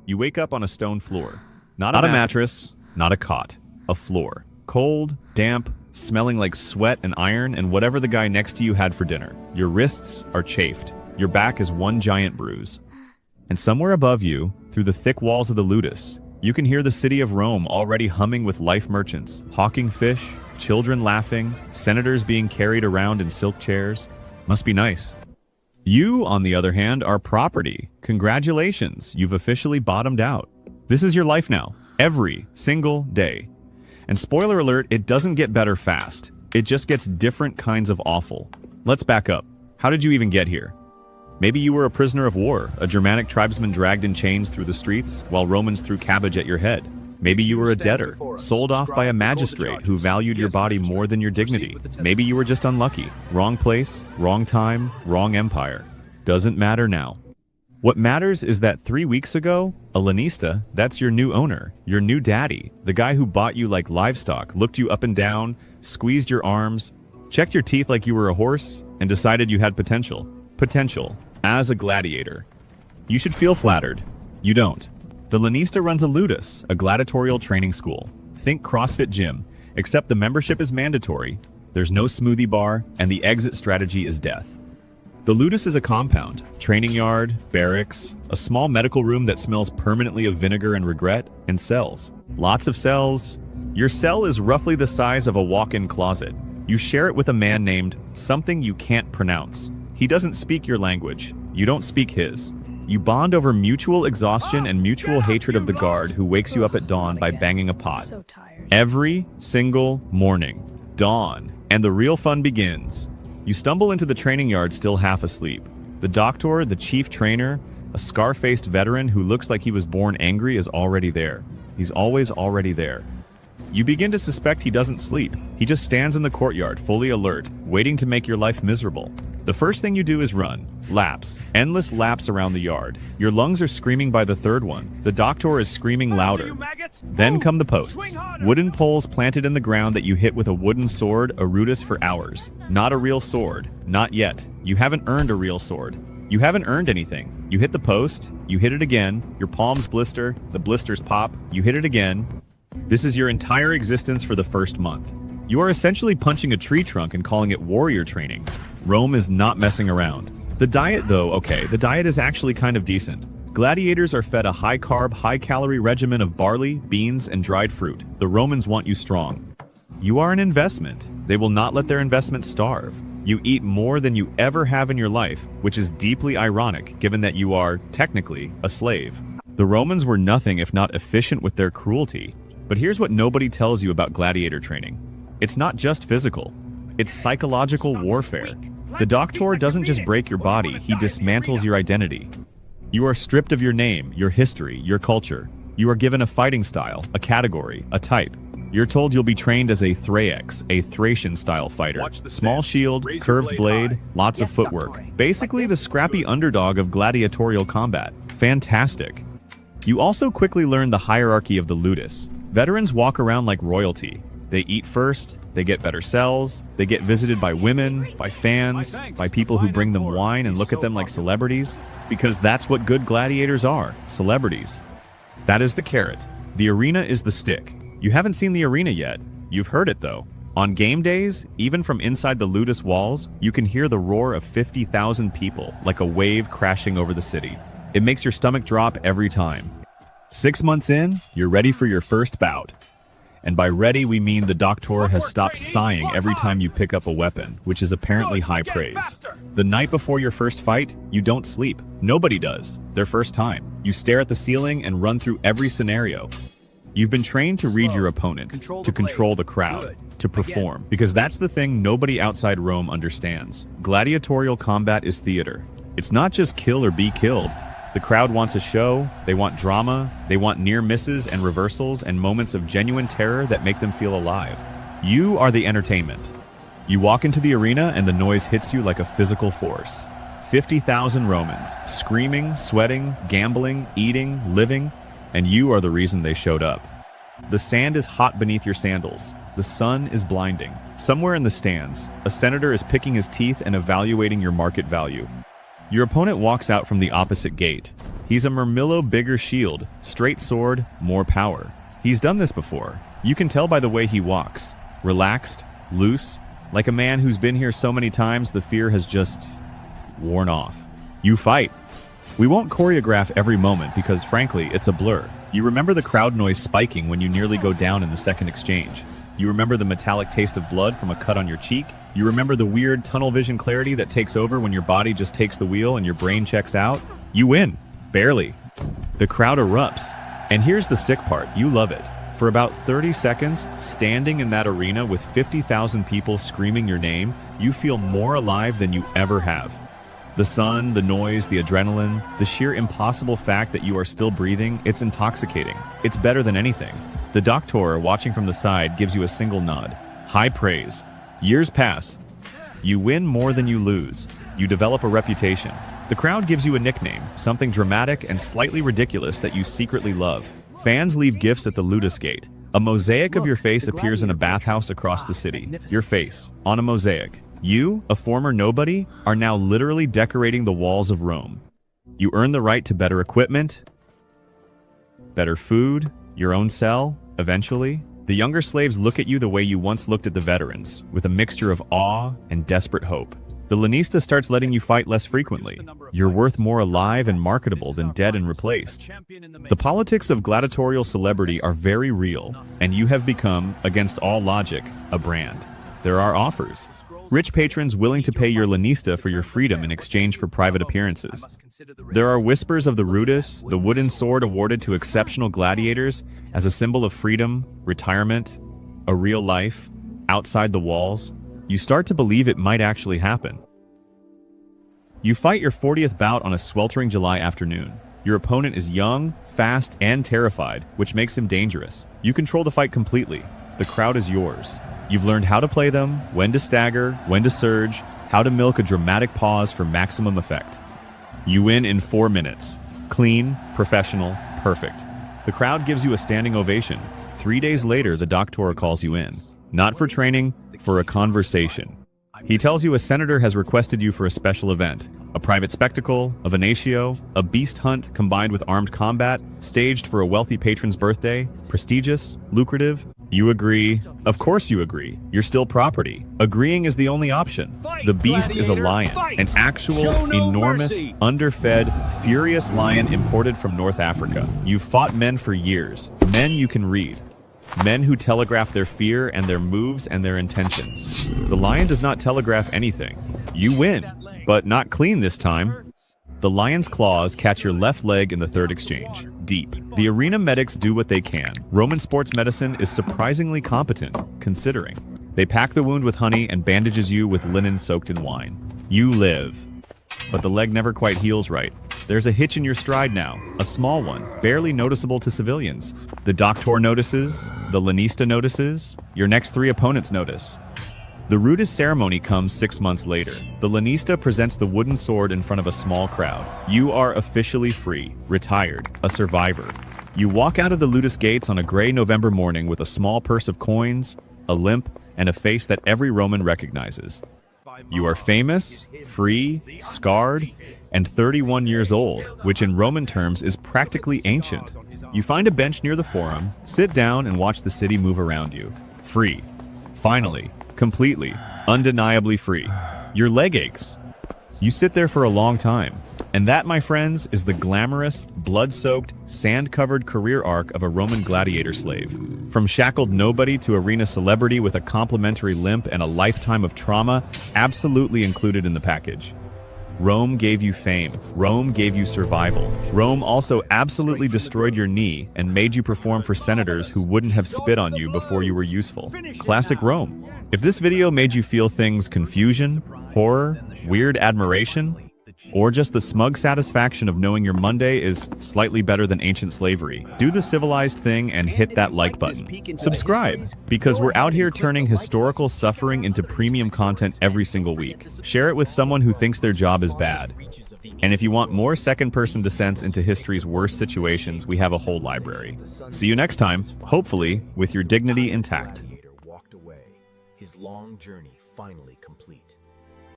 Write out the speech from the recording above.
You wake up on a stone floor. Not a mattress, not a cot. A floor. Cold, damp, smelling like sweat and iron and whatever the guy next to you had for dinner. Your wrists are chafed. Your back is one giant bruise. And somewhere above you, through the thick walls of the ludus, you can hear the city of Rome already humming with life merchants, hawking fish, children laughing, senators being carried around in silk chairs. Must be nice. You, on the other hand, are property. Congratulations, you've officially bottomed out. This is your life now, every single day. And spoiler alert, it doesn't get better fast. It just gets different kinds of awful. Let's back up. How did you even get here? Maybe you were a prisoner of war, a Germanic tribesman dragged in chains through the streets, while Romans threw cabbage at your head. Maybe you were a debtor, sold off by a magistrate who valued your body more than your dignity. Maybe you were just unlucky. Wrong place, wrong time, wrong empire. Doesn't matter now. What matters is that 3 weeks ago, a lanista, that's your new owner, your new daddy, the guy who bought you like livestock, looked you up and down, squeezed your arms, checked your teeth like you were a horse, and decided you had potential. Potential. As a gladiator. You should feel flattered. You don't. The lanista runs a ludus, a gladiatorial training school. Think CrossFit gym, except the membership is mandatory, there's no smoothie bar, and the exit strategy is death. The ludus is a compound, training yard, barracks, a small medical room that smells permanently of vinegar and regret, and cells. Lots of cells. Your cell is roughly the size of a walk-in closet. You share it with a man named something you can't pronounce. He doesn't speak your language. You don't speak his. You bond over mutual exhaustion and mutual hatred of the guard who wakes you up at dawn by banging a pot. So tired. Every single morning. Dawn. And the real fun begins. You stumble into the training yard still half asleep. The doctor, the chief trainer, a scar-faced veteran who looks like he was born angry is already there. He's always already there. You begin to suspect he doesn't sleep. He just stands in the courtyard, fully alert, waiting to make your life miserable. The first thing you do is run. Laps. Endless laps around the yard. Your lungs are screaming by the third one. The doctor is screaming louder. Then come the posts. Wooden poles planted in the ground that you hit with a wooden sword, a rudis for hours. Not a real sword. Not yet. You haven't earned a real sword. You haven't earned anything. You hit the post, you hit it again, your palms blister, the blisters pop, you hit it again. This is your entire existence for the first month. You are essentially punching a tree trunk and calling it warrior training. Rome is not messing around. The diet though, okay, the diet is actually kind of decent. Gladiators are fed a high-carb, high-calorie regimen of barley, beans, and dried fruit. The Romans want you strong. You are an investment. They will not let their investment starve. You eat more than you ever have in your life, which is deeply ironic given that you are, technically, a slave. The Romans were nothing if not efficient with their cruelty. But here's what nobody tells you about gladiator training. It's not just physical. It's psychological warfare. The doctor doesn't just break your body, he dismantles your identity. You are stripped of your name, your history, your culture. You are given a fighting style, a category, a type. You're told you'll be trained as a Thraex, a Thracian-style fighter. Small shield, curved blade, lots of footwork. Basically the scrappy underdog of gladiatorial combat. Fantastic. You also quickly learn the hierarchy of the ludus. Veterans walk around like royalty. They eat first, they get better cells, they get visited by women, by fans, by people who bring them wine and look at them like celebrities, because that's what good gladiators are, celebrities. That is the carrot. The arena is the stick. You haven't seen the arena yet. You've heard it though. On game days, even from inside the ludus walls, you can hear the roar of 50,000 people, like a wave crashing over the city. It makes your stomach drop every time. 6 months in, you're ready for your first bout. And by ready, we mean the doctor has stopped sighing every time you pick up a weapon, which is apparently high praise. The night before your first fight, you don't sleep. Nobody does. Their first time. You stare at the ceiling and run through every scenario. You've been trained to read your opponent, to control the crowd, to perform, because that's the thing nobody outside Rome understands. Gladiatorial combat is theater. It's not just kill or be killed. The crowd wants a show, they want drama, they want near misses and reversals and moments of genuine terror that make them feel alive. You are the entertainment. You walk into the arena and the noise hits you like a physical force. 50,000 Romans, screaming, sweating, gambling, eating, living, and you are the reason they showed up. The sand is hot beneath your sandals. The sun is blinding. Somewhere in the stands, a senator is picking his teeth and evaluating your market value. Your opponent walks out from the opposite gate. He's a Murmillo bigger shield, straight sword, more power. He's done this before. You can tell by the way he walks. Relaxed, loose, like a man who's been here so many times the fear has just worn off. You fight. We won't choreograph every moment because frankly, it's a blur. You remember the crowd noise spiking when you nearly go down in the second exchange. You remember the metallic taste of blood from a cut on your cheek. You remember the weird tunnel vision clarity that takes over when your body just takes the wheel and your brain checks out. You win. Barely. The crowd erupts. And here's the sick part. You love it. For about 30 seconds, standing in that arena with 50,000 people screaming your name, you feel more alive than you ever have. The sun, the noise, the adrenaline, the sheer impossible fact that you are still breathing, it's intoxicating. It's better than anything. The doctor, watching from the side, gives you a single nod. High praise. Years pass. You win more than you lose. You develop a reputation. The crowd gives you a nickname, something dramatic and slightly ridiculous that you secretly love. Fans leave gifts at the Ludus Gate. A mosaic of your face appears in a bathhouse across the city. Your face, on a mosaic. You, a former nobody, are now literally decorating the walls of Rome. You earn the right to better equipment, better food, your own cell, eventually. The younger slaves look at you the way you once looked at the veterans, with a mixture of awe and desperate hope. The Lanista starts letting you fight less frequently. You're worth more alive and marketable than dead and replaced. The politics of gladiatorial celebrity are very real, and you have become, against all logic, a brand. There are offers. Rich patrons willing to pay your Lanista for your freedom in exchange for private appearances. There are whispers of the Rudis, the wooden sword awarded to exceptional gladiators as a symbol of freedom, retirement, a real life, outside the walls. You start to believe it might actually happen. You fight your 40th bout on a sweltering July afternoon. Your opponent is young, fast, and terrified, which makes him dangerous. You control the fight completely. The crowd is yours. You've learned how to play them, when to stagger, when to surge, how to milk a dramatic pause for maximum effect. You win in 4 minutes. Clean, professional, perfect. The crowd gives you a standing ovation. 3 days later, the doctor calls you in. Not for training, for a conversation. He tells you a senator has requested you for a special event. A private spectacle, a venatio, a beast hunt combined with armed combat, staged for a wealthy patron's birthday, prestigious, lucrative. You agree. Of course you agree. You're still property. Agreeing is the only option. The beast is a lion, an actual, enormous, underfed, furious lion imported from North Africa. You've fought men for years. Men you can read. Men who telegraph their fear and their moves and their intentions. The lion does not telegraph anything. You win, but not clean this time. The lion's claws catch your left leg in the third exchange. Deep. The arena medics do what they can. Roman sports medicine is surprisingly competent, considering. They pack the wound with honey and bandages you with linen soaked in wine. You live. But the leg never quite heals right. There's a hitch in your stride now, a small one, barely noticeable to civilians. The doctor notices, the Lanista notices, your next 3 opponents notice. The Rudis ceremony comes 6 months later. The Lanista presents the wooden sword in front of a small crowd. You are officially free, retired, a survivor. You walk out of the Ludus gates on a gray November morning with a small purse of coins, a limp, and a face that every Roman recognizes. You are famous, free, scarred, and 31 years old, which in Roman terms is practically ancient. You find a bench near the forum, sit down and watch the city move around you. Free. Finally. Completely. Undeniably free. Your leg aches. You sit there for a long time. And that, my friends, is the glamorous, blood-soaked, sand-covered career arc of a Roman gladiator slave. From shackled nobody to arena celebrity with a complimentary limp and a lifetime of trauma, absolutely included in the package. Rome gave you fame. Rome gave you survival. Rome also absolutely destroyed your knee and made you perform for senators who wouldn't have spit on you before you were useful. Classic Rome. If this video made you feel things confusion, horror, weird admiration, or just the smug satisfaction of knowing your Monday is slightly better than ancient slavery, do the civilized thing and hit that like button. Subscribe, because we're out here turning historical suffering into premium content every single week. Share it with someone who thinks their job is bad. And if you want more second-person descents into history's worst situations, we have a whole library. See you next time, hopefully with your dignity intact. Walked away, his long journey finally complete.